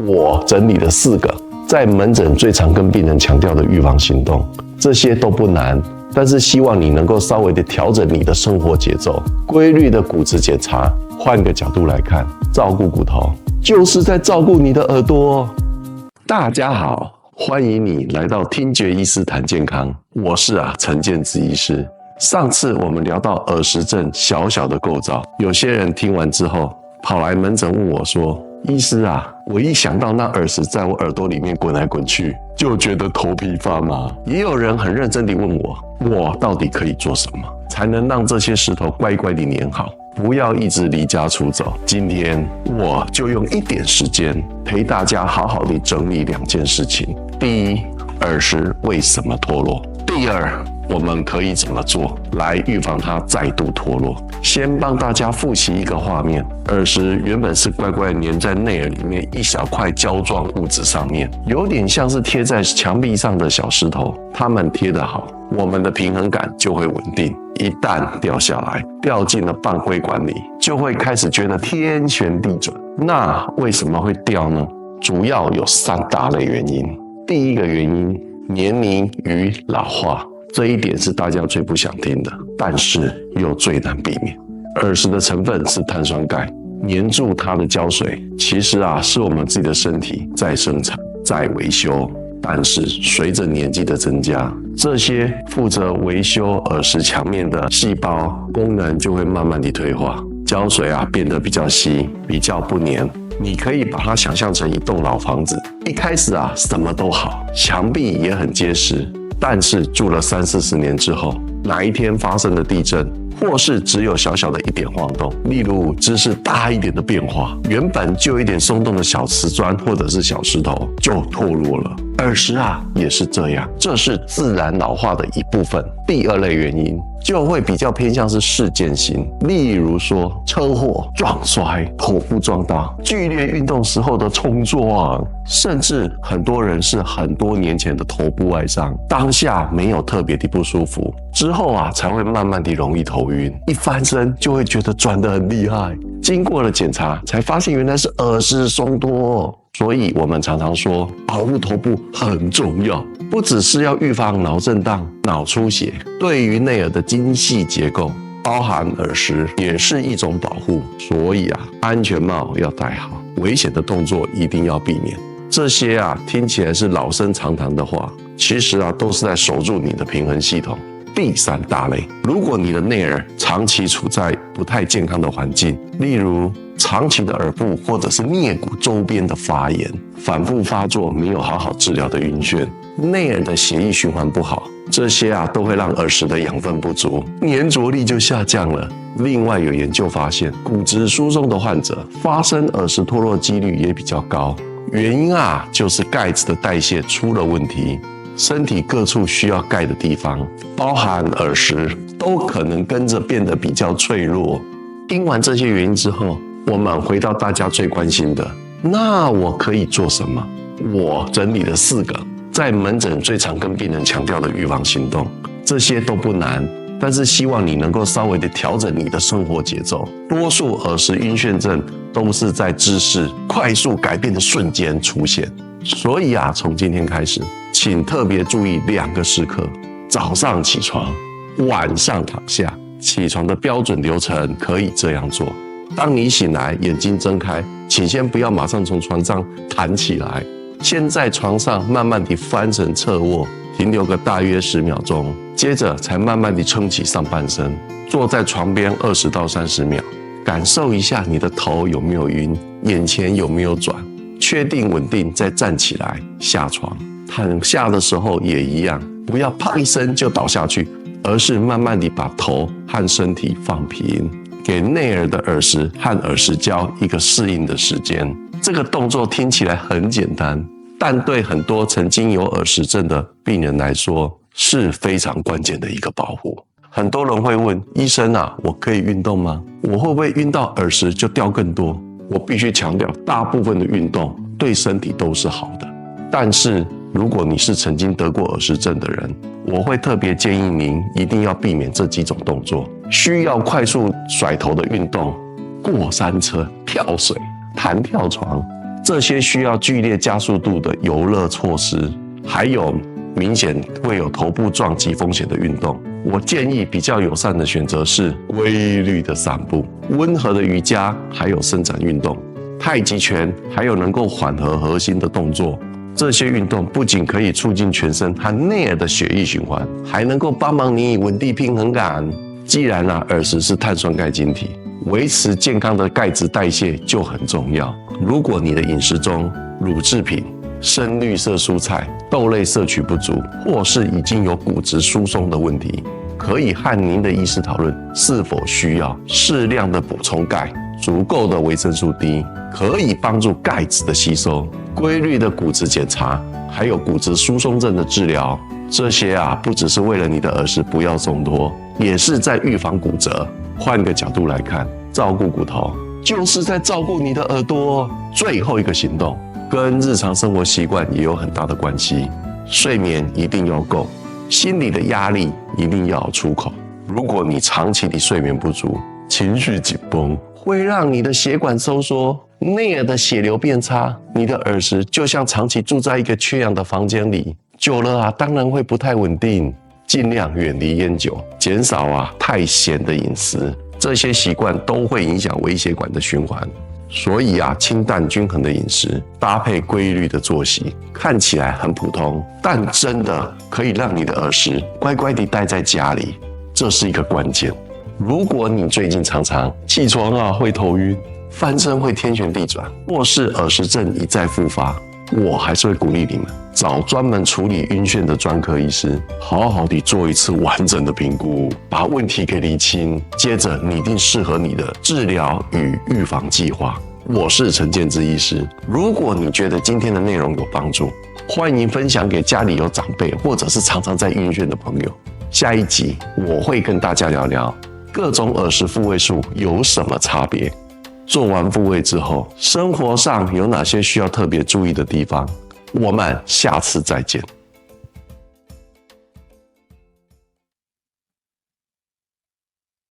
我整理了4个在门诊最常跟病人强调的预防行动，这些都不难，但是希望你能够稍微的调整你的生活节奏，规律的骨质检查。换个角度来看，照顾骨头就是在照顾你的耳朵。大家好，欢迎你来到听觉医师谈健康，我是陈建志医师。上次我们聊到耳石症小小的构造，有些人听完之后跑来门诊问我说，医师我一想到那耳石在我耳朵里面滚来滚去，就觉得头皮发麻。也有人很认真地问我到底可以做什么，才能让这些石头乖乖地粘好，不要一直离家出走。今天我就用一点时间陪大家好好地整理2件事情。第一，耳石为什么脱落？第二，我们可以怎么做来预防它再度脱落？先帮大家复习一个画面，耳石原本是乖乖粘在内耳里面一小块胶状物质上面，有点像是贴在墙壁上的小石头。它们贴得好，我们的平衡感就会稳定。一旦掉下来，掉进了半规管里，就会开始觉得天旋地转。那为什么会掉呢？主要有3大类原因。第一个原因，年龄与老化。这一点是大家最不想听的，但是又最难避免。耳石的成分是碳酸钙，黏住它的胶水其实是我们自己的身体在生产在维修，但是随着年纪的增加，这些负责维修耳石墙面的细胞功能就会慢慢地退化，胶水变得比较稀，比较不黏。你可以把它想象成一栋老房子，一开始什么都好，墙壁也很结实，但是住了30-40年之后，哪一天发生了地震，或是只有小小的一点晃动，例如姿势大一点的变化，原本就有一点松动的小瓷砖或者是小石头就脱落了。耳石也是这样，这是自然老化的一部分。第二类原因就会比较偏向是事件型，例如说车祸、撞摔、头部撞到、剧烈运动时候的冲撞，甚至很多人是很多年前的头部外伤，当下没有特别的不舒服，之后才会慢慢地容易头晕，一翻身就会觉得转得很厉害，经过了检查才发现原来是耳石松脱。所以我们常常说保护头部很重要，不只是要预防脑震荡、脑出血，对于内耳的精细结构包含耳石也是一种保护。所以安全帽要戴好，危险的动作一定要避免。这些听起来是老生常谈的话，其实都是在守住你的平衡系统。第3大类，如果你的内耳长期处在不太健康的环境，例如长期的耳部或者是颞骨周边的发炎，反复发作没有好好治疗的晕眩，内耳的血液循环不好，这些都会让耳石的养分不足，粘着力就下降了。另外有研究发现，骨质疏松的患者发生耳石脱落几率也比较高，原因就是钙质的代谢出了问题。身体各处需要钙的地方，包含耳石，都可能跟着变得比较脆弱。听完这些原因之后，我们回到大家最关心的，那我可以做什么？我整理了4个在门诊最常跟病人强调的预防行动，这些都不难，但是希望你能够稍微的调整你的生活节奏。多数耳石晕眩症都是在姿势快速改变的瞬间出现，所以从今天开始，请特别注意2个时刻：早上起床，晚上躺下。起床的标准流程可以这样做：当你醒来，眼睛睁开，请先不要马上从床上弹起来，先在床上慢慢地翻成侧卧，停留个大约10秒钟，接着才慢慢地撑起上半身，坐在床边20到30秒，感受一下你的头有没有晕，眼前有没有转，确定稳定再站起来下床。躺下的时候也一样，不要啪一声就倒下去，而是慢慢地把头和身体放平，给内耳的耳石和耳石胶一个适应的时间。这个动作听起来很简单，但对很多曾经有耳石症的病人来说是非常关键的一个保护。很多人会问医生我可以运动吗？我会不会晕到耳石就掉更多？我必须强调，大部分的运动对身体都是好的，但是如果你是曾经得过耳石症的人，我会特别建议您一定要避免这几种动作：需要快速甩头的运动、过山车、跳水、弹跳床、这些需要剧烈加速度的游乐措施，还有明显会有头部撞击风险的运动，我建议比较友善的选择是规律的散步、温和的瑜伽，还有伸展运动、太极拳，还有能够缓和核心的动作。这些运动不仅可以促进全身和内耳的血液循环，还能够帮忙你稳定平衡感。既然耳石是碳酸钙晶体，维持健康的钙质代谢就很重要。如果你的饮食中乳制品、深绿色蔬菜、豆类摄取不足，或是已经有骨质疏松的问题，可以和您的医师讨论是否需要适量的补充钙。足够的维生素 D 可以帮助钙质的吸收，规律的骨质检查，还有骨质疏松症的治疗，这些不只是为了你的耳石不要松脱，也是在预防骨折。换个角度来看，照顾骨头就是在照顾你的耳朵。最后一个行动跟日常生活习惯也有很大的关系，睡眠一定要够，心理的压力一定要有出口。如果你长期的睡眠不足，情绪紧绷，会让你的血管收缩，内耳的血流变差，你的耳石就像长期住在一个缺氧的房间里，久了当然会不太稳定。尽量远离烟酒，减少太咸的饮食，这些习惯都会影响微血管的循环。所以清淡均衡的饮食搭配规律的作息，看起来很普通，但真的可以让你的耳石乖乖地待在家里，这是一个关键。如果你最近常常起床会头晕，翻身会天旋地转，或是耳石症一再复发，我还是会鼓励你们找专门处理晕眩的专科医师，好好地做一次完整的评估，把问题给厘清，接着拟定适合你的治疗与预防计划。我是陈建之医师，如果你觉得今天的内容有帮助，欢迎分享给家里有长辈或者是常常在晕眩的朋友。下一集我会跟大家聊聊各种耳石复位术有什么差别，做完复位之后，生活上有哪些需要特别注意的地方？我们下次再见。